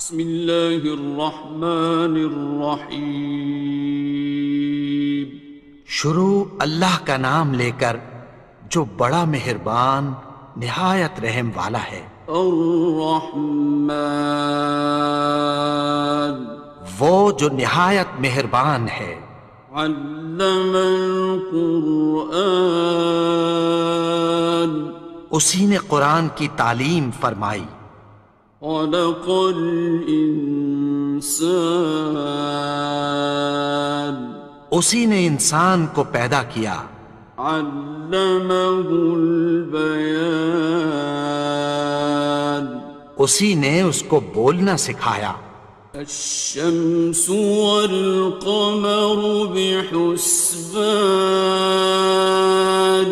بسم اللہ الرحمن الرحیم۔ شروع اللہ کا نام لے کر جو بڑا مہربان نہایت رحم والا ہے۔ الرحمن، وہ جو نہایت مہربان ہے۔ علم القرآن، اسی نے قرآن کی تعلیم فرمائی۔ خلق الانسان، اسی نے انسان کو پیدا کیا۔ علمہ البیان، اسی نے اس کو بولنا سکھایا۔ الشمس والقمر بحسبان،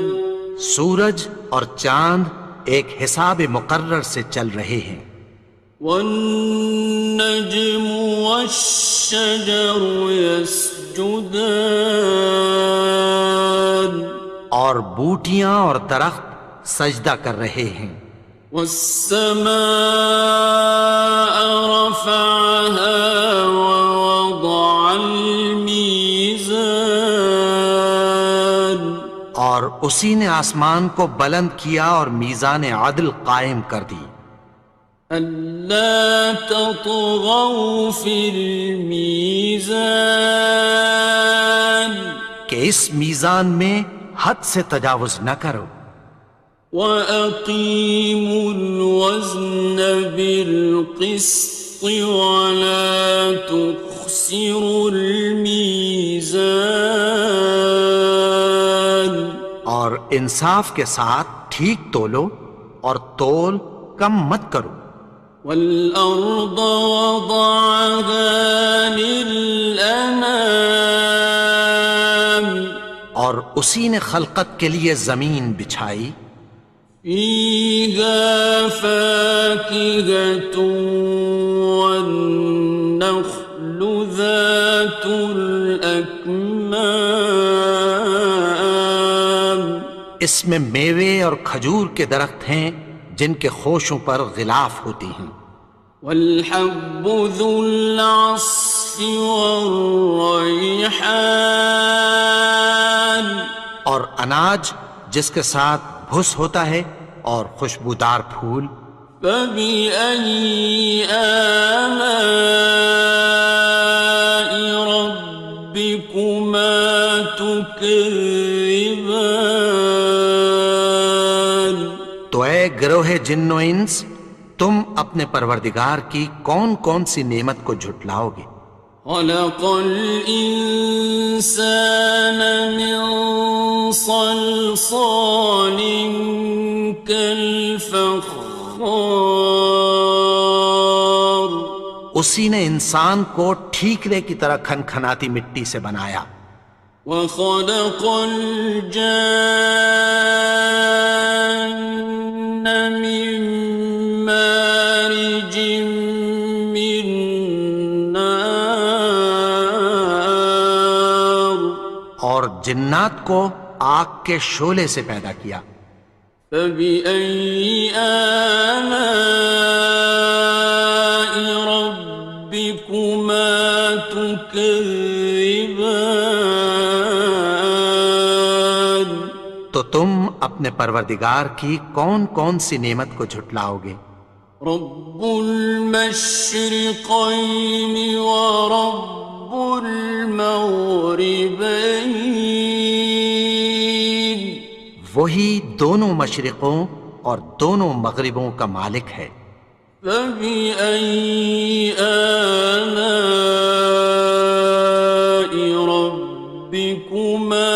سورج اور چاند ایک حساب مقرر سے چل رہے ہیں۔ والنجم والشجر يسجدان، اور بوٹیاں اور درخت سجدہ کر رہے ہیں۔ والسماء رفعها ووضع الميزان، اور اسی نے آسمان کو بلند کیا اور میزان عدل قائم کر دی۔ ألا تطغوا في الميزان، کہ اس میزان میں حد سے تجاوز نہ کرو۔ وَأَقِيمُوا الْوَزْنَ بِالْقِسْطِ وَلَا تُخْسِرُوا الْمِيزَانَ، اور انصاف کے ساتھ ٹھیک تولو اور تول کم مت کرو۔ وَالْأَرْضَ وَضَعَهَا لِلْأَنَامِ، اور اسی نے خلقت کے لیے زمین بچھائی۔ فِيهَا فَاكِهَةٌ وَالنَّخْلُ ذَاتُ الْأَكْمَامِ، اس میں میوے اور کھجور کے درخت ہیں جن کے خوشوں پر غلاف ہوتی ہیں۔ وَالْحَبُّ ذُو الْعَصْفِ وَالرَّيْحَانِ، اور اناج جس کے ساتھ بھس ہوتا ہے اور خوشبودار پھول۔ فَبِأَيِّ آلَاءِ رَبِّكُمَا تُكَذِّبَانِ، تو اے گروہ جن و انس، تم اپنے پروردگار کی کون کون سی نعمت کو جھٹلاؤ گے؟ خَلَقَ الْإِنسَانَ مِنْ صَلْصَالٍ كَالْفَخَّارِ، اسی نے انسان کو ٹھیکرے کی طرح کھنکھناتی مٹی سے بنایا۔ وَخَلَقَ الْجَانَّ مِن مَّارِجٍ مِّن نَّارٍ، اور جنات کو آگ کے شعلے سے پیدا کیا۔ فَبِأَيِّ آلَاءِ رَبِّكُمَا تُكَذِّبَانِ، تو تم اپنے پروردگار کی کون کون سی نعمت کو جھٹلاؤ گے؟ رب المشرقين ورب المغربين، وہی دونوں مشرقوں اور دونوں مغربوں کا مالک ہے۔ فبأي آلاء ربكما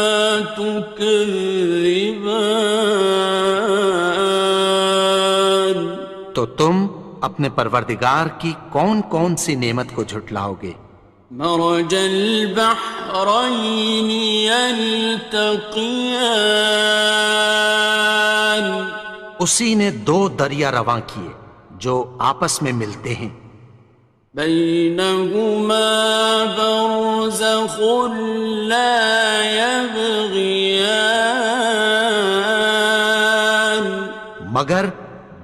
تكذبان، تو تم اپنے پروردگار کی کون کون سی نعمت کو جھٹلاؤ گے؟ مرج البحرين يلتقيان، اسی نے دو دریا رواں کیے جو آپس میں ملتے ہیں۔ بينهما برزخ لا يبغيان، مگر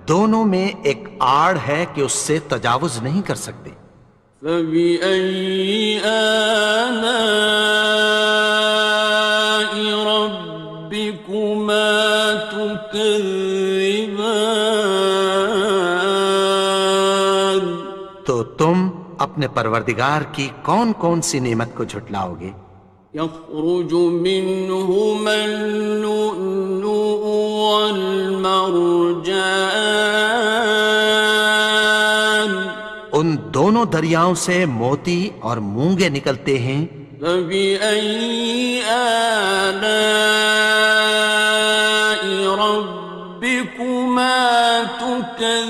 دونوں میں ایک آڑ ہے کہ اس سے تجاوز نہیں کر سکتے۔ فبأي آلاء ربكما تكذبان؟ تو تم اپنے پروردگار کی کون کون سی نعمت کو جھٹلاؤ گے؟ يخرج منهما اللؤلؤ والمرجان ان دونوں دریاؤں سے موتی اور مونگے نکلتے ہیں۔ فبأي آلاء ربكما تكذبان؟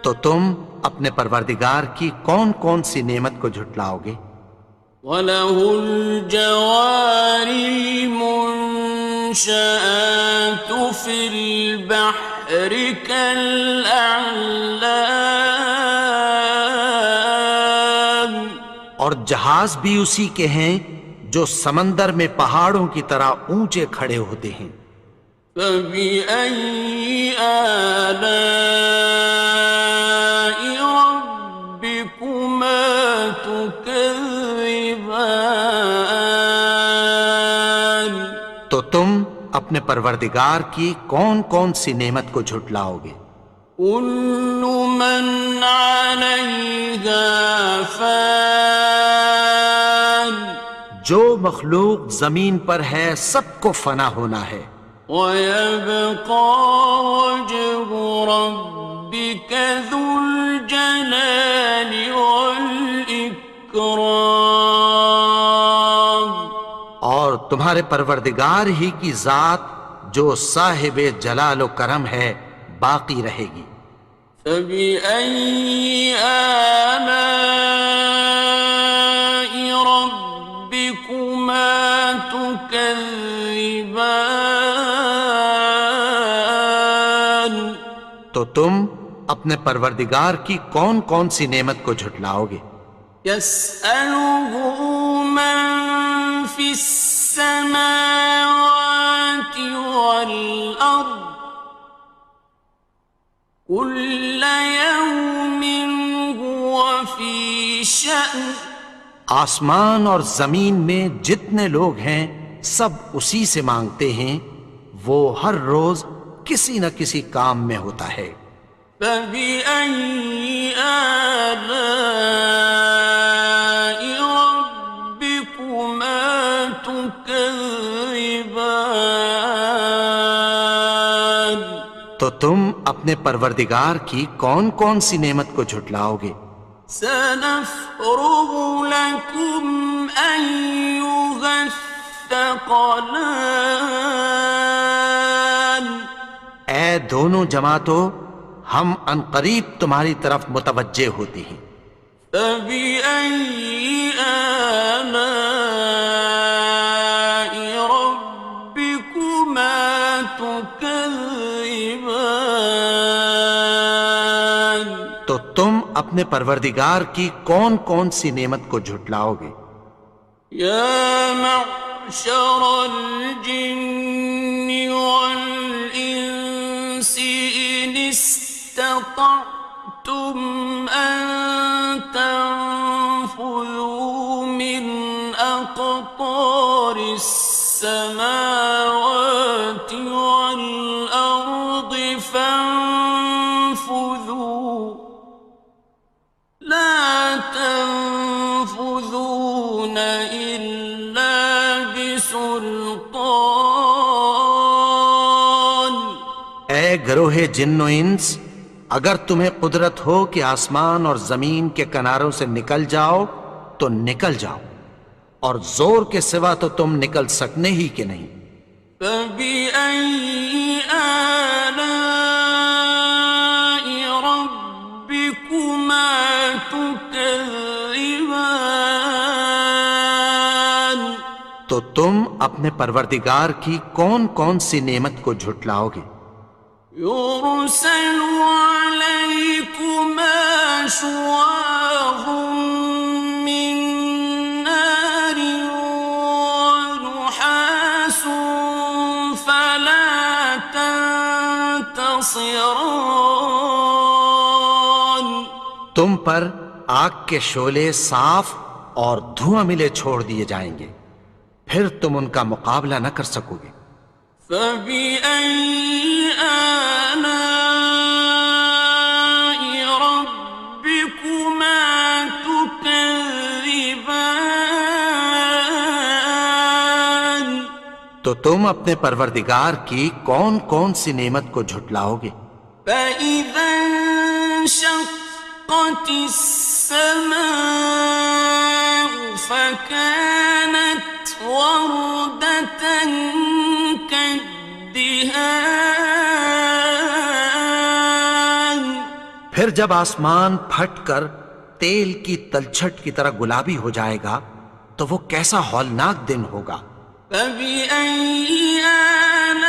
تو تم اپنے پروردگار کی کون کون سی نعمت کو جھٹلاؤ گے؟ وَلَهُ الْجَوَارِ الْمُنشَآتُ فِي الْبَحْرِ كَالْأَعْلَامِ، اور جہاز بھی اسی کے ہیں جو سمندر میں پہاڑوں کی طرح اونچے کھڑے ہوتے ہیں۔ فَبِأَيِّ آلَاءِ رَبِّكُمَا تُكَذِّبَانِ؟ تو تم اپنے پروردگار کی کون کون سی نعمت کو جھٹلاؤ گے؟ كُلُّ مَنْ عَلَيْهَا فَانٍ، جو مخلوق زمین پر ہے سب کو فنا ہونا ہے۔ وَيَبْقَى وَجْهُ رَبِّكَ ذُو الْجَلَالِ وَالْإِكْرَامِ، اور تمہارے پروردگار ہی کی ذات جو صاحب جلال و کرم ہے باقی رہے گی۔ فَبِأَيِّ آلَاءِ رَبِّكُمَا تُكَذِّبَانِ؟ تو تم اپنے پروردگار کی کون کون سی نعمت کو جھٹلاؤ گے؟ يَسْأَلُهُ مَن فِي السَّمَاوَاتِ وَالْأَرْضِ كُلَّ يَوْمٍ هُوَ فِي شَأْنٍ، آسمان اور زمین میں جتنے لوگ ہیں سب اسی سے مانگتے ہیں، وہ ہر روز کسی نہ کسی کام میں ہوتا ہے۔ فَبِأَيِّ آلَاءِ رَبِّكُمَا تُكَذِّبَانِ؟ تو تم اپنے پروردگار کی کون کون سی نعمت کو جھٹلاؤ گے؟ سَنَفْرُغُ لَكُمْ أَيُّهَ الثَّقَلَانِ؟ اے دونوں جماعتوں، ہم عنقریب تمہاری طرف متوجہ ہوتے ہیں۔ فَبِأَيِّ آلَاءِ رَبِّكُمَا تُكَذِّبَانِ؟ تو تم اپنے پروردگار کی کون کون سی نعمت کو جھٹلاؤ گے؟ يَا مَعْشَرَ الْجِنِّ وَالْإِنسِ إِنِ اسْتَطَعْتُمْ أَن تَنفُذُوا مِنْ أَقْطَارِ السَّمَاوَاتِ وَالْأَرْضِ فَانفُذُوا لَا تَنفُذُونَ إِلَّا بِسُلْطَانٍ۔ اے گروہ جن و انس، اگر تمہیں قدرت ہو کہ آسمان اور زمین کے کناروں سے نکل جاؤ تو نکل جاؤ، اور زور کے سوا تو تم نکل سکنے ہی کہ نہیں۔ فَبِأَيِّ آلَاءِ رَبِّكُمَا تُكَذِّبَانِ؟ تو تم اپنے پروردگار کی کون کون سی نعمت کو جھٹلاؤ گے؟ يُرْسَلُ عَلَيْكُمَا شُوَاظٌ مِّن نَّارٍ وَنُحَاسٌ فَلَا تنتصران تم پر آگ کے شعلے صاف اور دھواں ملے چھوڑ دیے جائیں گے، پھر تم ان کا مقابلہ نہ کر سکو گے۔ فبأي آلاء ربكما تكذبان تو تم اپنے پروردگار کی کون کون سی نعمت کو جھٹلاؤ گے؟ فإذا انشقت السماء فكانت وردة كالدهان پھر جب آسمان پھٹ کر تیل کی تلچھٹ کی طرح گلابی ہو جائے گا تو وہ کیسا ہولناک دن ہوگا۔ فبأي آلاء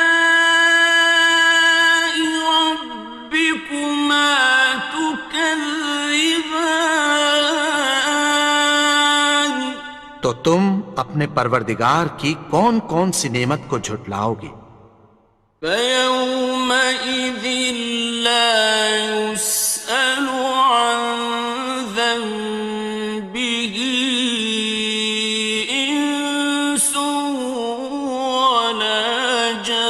ربكما تكذبان تو تم اپنے پروردگار کی کون کون سی نعمت کو جھٹلاؤ گے؟ فيومئذ لا يسأل عن ذنبه إنس ولا جان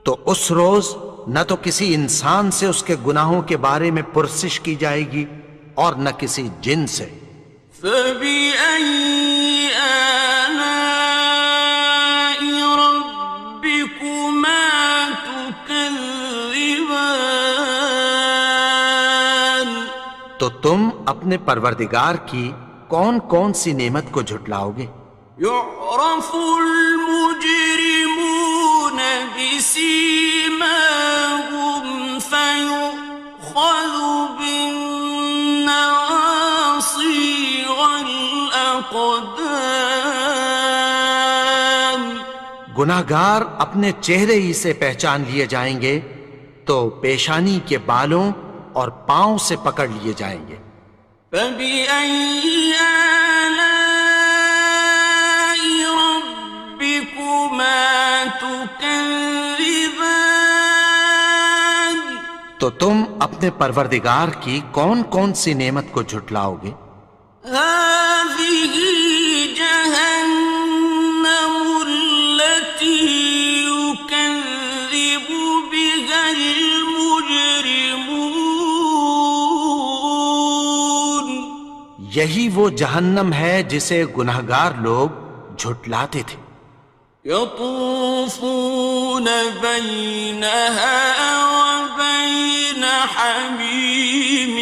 تو اس روز نہ تو کسی انسان سے اس کے گناہوں کے بارے میں پرسش کی جائے گی اور نہ کسی جن سے۔ فبأي آلاء ربكما تكذبان تو تم اپنے پروردگار کی کون کون سی نعمت کو جھٹلاؤ گے؟ يعرف المجرمون بسيماهم فيؤخذ بالنواصي والأقدام گناہگار اپنے چہرے ہی سے پہچان لیے جائیں گے تو پیشانی کے بالوں اور پاؤں سے پکڑ لیے جائیں گے۔ فبأي آلاء ربكما تكذبان تو تم اپنے پروردگار کی کون کون سی نعمت کو جھٹلاؤ گے؟ هذه جهنم التي يكذب بها المجرمون یہی وہ جہنم ہے جسے گناہگار لوگ جھٹلاتے تھے۔ يطوفون بينها وبين حميم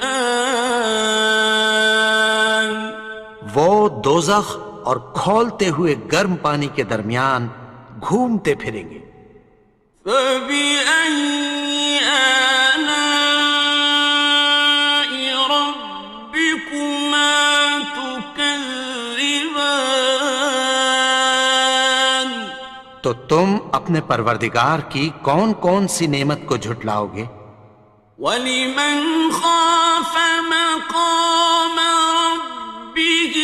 آن وہ دوزخ اور کھولتے ہوئے گرم پانی کے درمیان گھومتے پھریں گے۔ فبأي آلاء ربكما تكذبان تو تم اپنے پروردگار کی کون کون سی نعمت کو جھٹلاؤ گے؟ وَلِمَنْ خَافَ مَقَامَ رَبِّهِ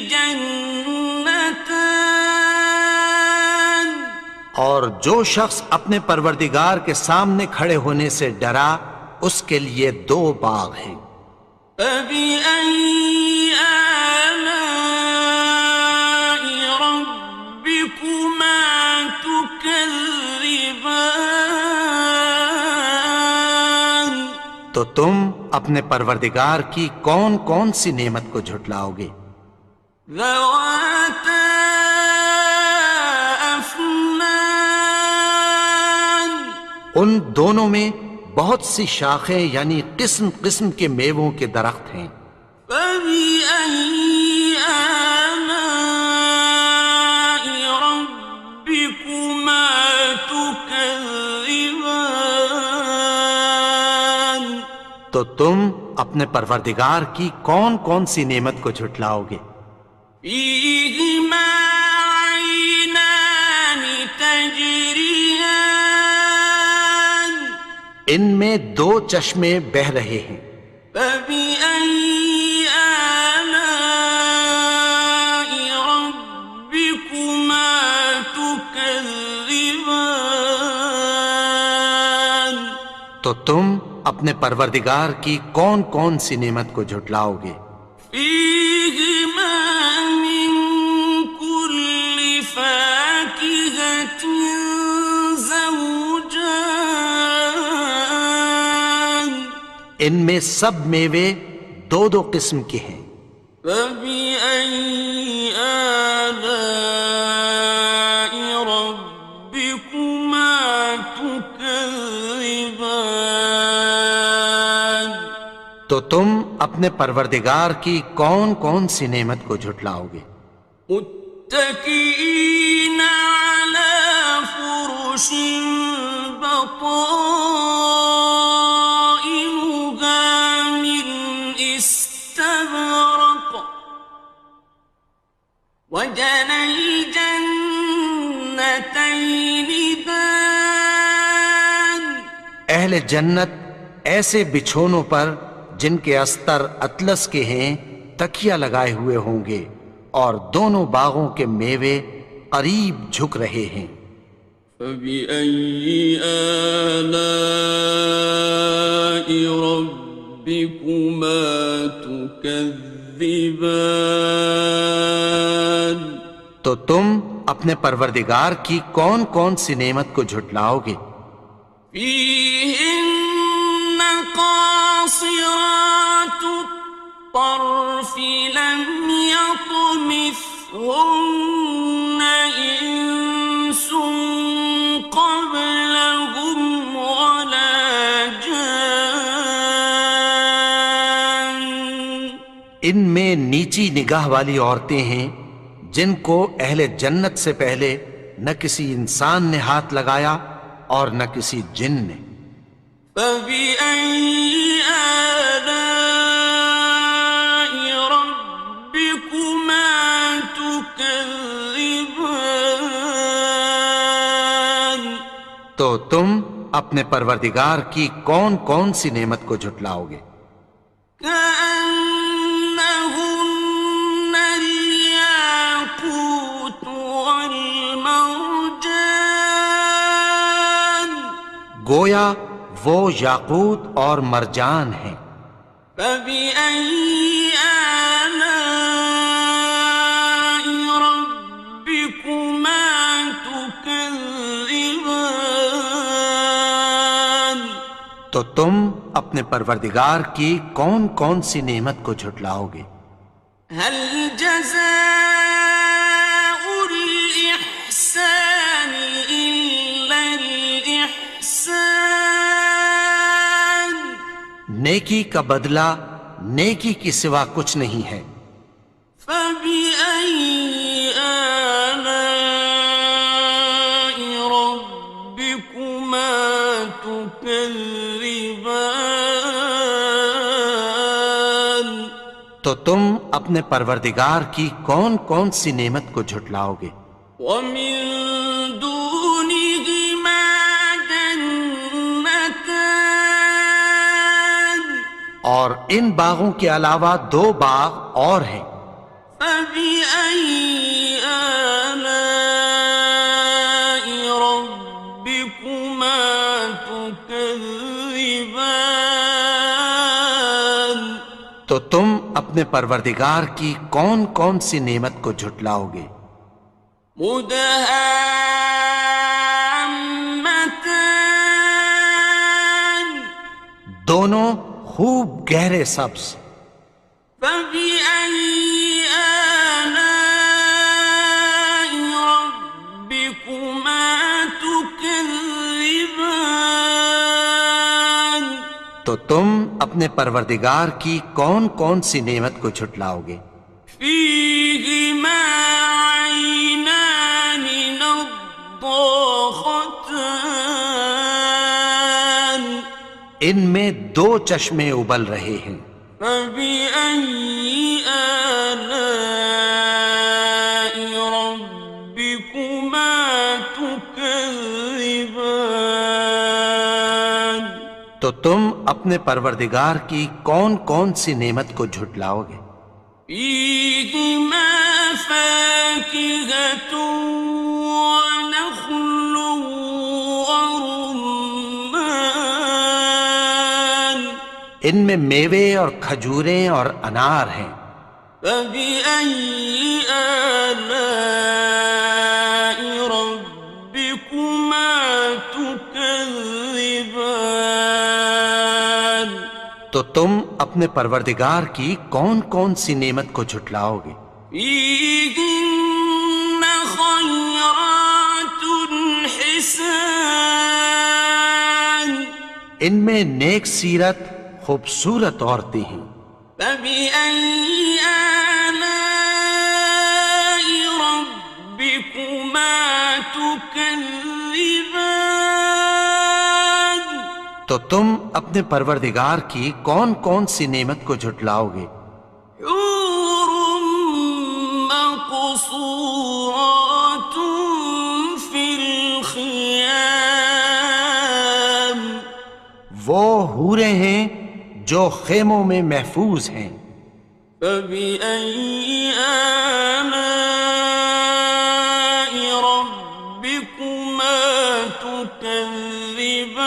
جَنَّتَانِ اور جو شخص اپنے پروردگار کے سامنے کھڑے ہونے سے ڈرا اس کے لیے دو باغ ہیں۔ فَبِأَيِّ آلَاءِ رَبِّكُمَا تُكَذِّبَانِ تو تم اپنے پروردگار کی کون کون سی نعمت کو جھٹلاؤ گے؟ ذَوَاتَا أَفْنَانٍ ان دونوں میں بہت سی شاخیں یعنی قسم قسم کے میووں کے درخت ہیں۔ فَبِأَيِّ آلَاءِ رَبِّكُمَا تُكَذِّبَانِ تو تم اپنے پروردگار کی کون کون سی نعمت کو جھٹلاؤ گے؟ فِيهِمَا عَيْنَانِ تَجْرِيَانِ ان میں دو چشمے بہہ رہے ہیں۔ فَبِأَيِّ آلَاءِ رَبِّكُمَا تُكَذِّبَانِ تو تم اپنے پروردگار کی کون کون سی نعمت کو جھٹلاؤ گے؟ فيهما من كل فاكهة زوجان ان میں سب میوے دو دو قسم کے ہیں۔ فبأي آلاء ربكما تكذبان تو تم اپنے پروردگار کی کون کون سی نعمت کو جھٹلاؤ گے؟ متكئين على فرش بطائنها من استبرق وجنى الجنتين دان اہل جنت ایسے بچھونوں پر جن کے استر اطلس کے ہیں تکیہ لگائے ہوئے ہوں گے، اور دونوں باغوں کے میوے قریب جھک رہے ہیں۔ فبأي آلاء ربكما تكذبان تو تم اپنے پروردگار کی کون کون سی نعمت کو جھٹلاؤ گے؟ فيهن قاصرات الطرف لم يطمثهن إنس قبلهم ولا جان ان میں نیچی نگاہ والی عورتیں ہیں جن کو اہل جنت سے پہلے نہ کسی انسان نے ہاتھ لگایا اور نہ کسی جن نے۔ فبأي آلاء ربكما تكذبان تو تم اپنے پروردگار کی کون کون سی نعمت کو جھٹلاؤ گے؟ كأنهن الياقوت والمرجان گویا وہ یاقوت اور مرجان ہیں۔ فبأي آلاء ربكما تكذبان تو تم اپنے پروردگار کی کون کون سی نعمت کو جھٹلاؤ گے؟ هل جزاء الإحسان إلا الإحسان نیکی کا بدلہ نیکی کی سوا کچھ نہیں ہے۔ فبأي آلاء ربكما تكذبان تو تم اپنے پروردگار کی کون کون سی نعمت کو جھٹلاؤ گے؟ ومن دونهما جنتان اور ان باغوں کے علاوہ دو باغ اور ہیں۔ فبأي آلاء ربكما تكذبان تو تم اپنے پروردگار کی کون کون سی نعمت کو جھٹلاؤ گے؟ مدهامتان دونوں خوب گہرے سبز۔ فبأي آلاء ربكما تكذبان تو تم اپنے پروردگار کی کون کون سی نعمت کو جھٹلاؤ گے؟ فيهما عينان نضاختان ان میں دو چشمے ابل رہے ہیں۔ فبأي آلاء ربكما تكذبان تو تم اپنے پروردگار کی کون کون سی نعمت کو جھٹلاؤ گے؟ فيهما فاكهة ونخل ورمان ان میں میوے اور کھجوریں اور انار ہیں. فبأي آلاء ربكما تكذبان تو تم اپنے پروردگار کی کون کون سی نعمت کو جھٹلاؤ گے؟ فيهن خيرات حسان ان میں نیک سیرت خوبصورت عورتیں ہیں. فبأي آلاء ربكما تكذبان تو تم اپنے پروردگار کی کون کون سی نعمت کو جھٹلاؤ گے؟ حور مقصورات في الخيام وہ حوریں ہیں جو خیموں میں محفوظ ہیں. فبأي آلاء ربكما تكذبان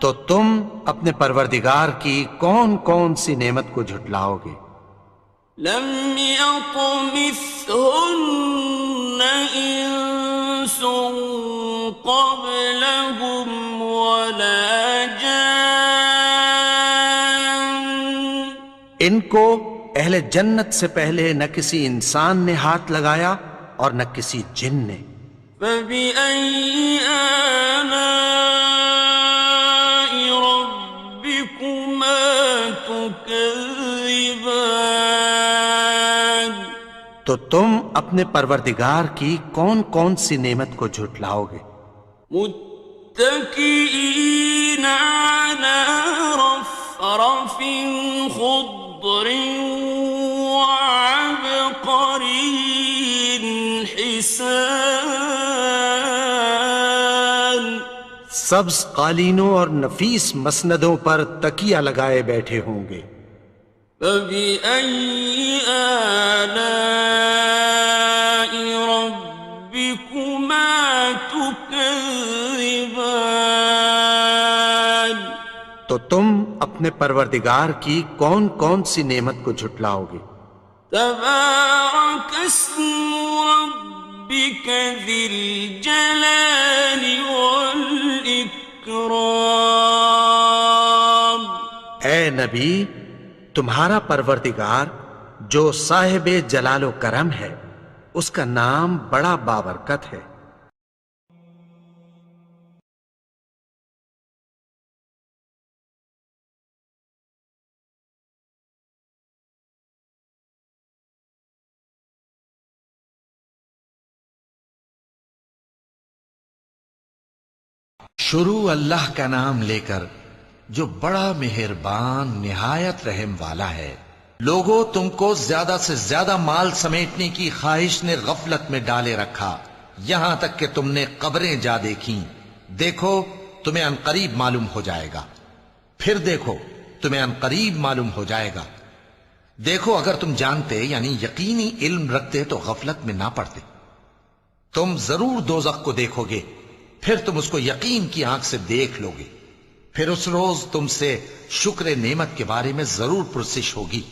تو تم اپنے پروردگار کی کون کون سی نعمت کو جھٹلاؤ گے؟ لم يطمثهن إنس قبلهم ولا جان ان کو اہل جنت سے پہلے نہ کسی انسان نے ہاتھ لگایا اور نہ کسی جن نے. فبأي آلاء ربكما تكذبان تو تم اپنے پروردگار کی کون کون سی نعمت کو جھٹلاؤ گے؟ متكئين على رفرف خضر وعبقري حسان سبز قالینوں اور نفیس مسندوں پر تکیہ لگائے بیٹھے ہوں گے. فبأي آلاء ربكما تكذبان تو تم اپنے پروردگار کی کون کون سی نعمت کو جھٹلاؤ گے؟ تبارك اسم ربك ذي الجلال والإكرام اے نبی، تمہارا پروردگار جو صاحب جلال و کرم ہے اس کا نام بڑا بابرکت ہے. شروع اللہ کا نام لے کر جو بڑا مہربان نہایت رحم والا ہے. لوگوں، تم کو زیادہ سے زیادہ مال سمیٹنے کی خواہش نے غفلت میں ڈالے رکھا، یہاں تک کہ تم نے قبریں جا دیکھیں. دیکھو تمہیں عنقریب معلوم ہو جائے گا. پھر دیکھو تمہیں عنقریب معلوم ہو جائے گا. دیکھو اگر تم جانتے یعنی یقینی علم رکھتے تو غفلت میں نہ پڑتے. تم ضرور دوزخ کو دیکھو گے، پھر تم اس کو یقین کی آنکھ سے دیکھ لو گے. پھر اس روز تم سے شکر نعمت کے بارے میں ضرور پرسش ہوگی.